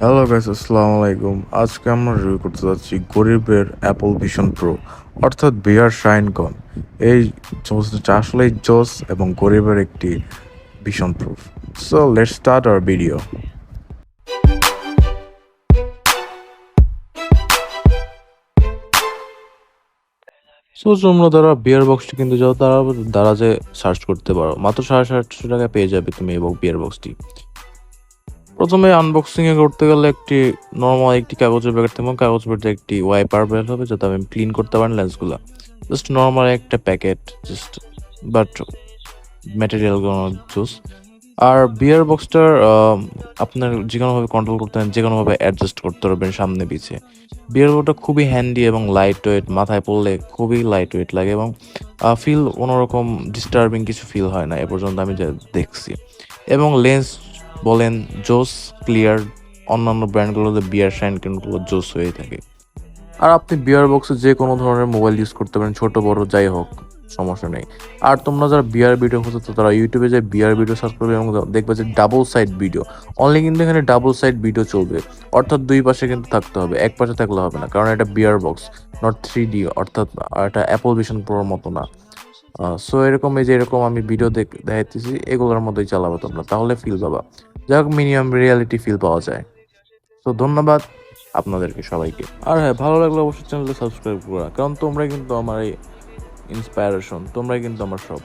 Hello guys, আসসালামু আলাইকুম। আজকে আমরা রিভিউ করতে যাচ্ছি গরিবের অ্যাপল ভিশন প্রো, অর্থাৎ বিয়ার শাইনকন। এই জোসটা আসলেই জোস এবং গরিবের একটি vision proof. So let's start our video. So তোমরা দ্বারা বিয়ার বক্সটি কিনতে যাও, তারা দারাজে সার্চ করতে পারো, মাত্র 750 টাকায় পেয়ে যাবে তুমি এই বিয়ার বক্সটি। প্রথমে আনবক্সিং এ করতে গেলে একটি নর্মাল একটি কাগজের প্যাকেট থেকে কাগজ পেতে একটি ওয়াইপার বের হবে, যাতে আমি ক্লিন করতে পারেন লেন্সগুলো। জাস্ট নর্মাল একটা packet, just but material juice. আর বিয়ার বক্সটার আপনার যে কোনোভাবে কন্ট্রোল করতে পারেন, যে কোনোভাবে অ্যাডজাস্ট করতে পারবেন সামনে পিছে। বিয়ার বক্সটা খুবই হ্যান্ডি এবং লাইট ওয়েট, মাথায় পড়লে খুবই লাইট ওয়েট লাগে এবং ফিল কোনোরকম ডিস্টার্বিং কিছু ফিল হয় না এ পর্যন্ত আমি যা দেখছি। এবং লেন্স বলেন জোস ক্লিয়ার, অন্যান্য ব্র্যান্ডগুলোতে বিয়ার শাইন কিন্তু জোস হয়ে থাকে। আর আপনি বিয়ার বক্সে যে কোনো ধরনের মোবাইল ইউজ করতে পারেন, ছোট বড় যাই হোক, সমস্যা নেই। আর তোমরা যারা বিয়ার ভিডিও খুঁজছো তারা ইউটিউবে যে বিয়ার ভিডিও সার্চ করবে এবং দেখবে যে ডাবল সাইড ভিডিও অনলি, কিন্তু এখানে ডাবল সাইড ভিডিও চলবে, অর্থাৎ দুই পাশে কিন্তু থাকতে হবে, এক পাশে থাকলে হবে না, কারণ এটা বিয়ার বক্স, নট 3D, অর্থাৎ এটা অ্যাপল ভিশন প্রোর মতো না। সো এরকম এই যে এরকম আমি ভিডিও দেখাইতেছি, এগুলোর মধ্যেই চালাবো তোমরা, তাহলে ফিল পাবা, যাই হোক মিনিমাম রিয়ালিটি ফিল পাওয়া যায়। তো ধন্যবাদ আপনাদেরকে সবাইকে। আর হ্যাঁ, ভালো লাগলে অবশ্যই চ্যানেলটা সাবস্ক্রাইব করা, কারণ তোমরাই কিন্তু আমার এই ইন্সপায়ারেশন, তোমরাই কিন্তু আমার সব।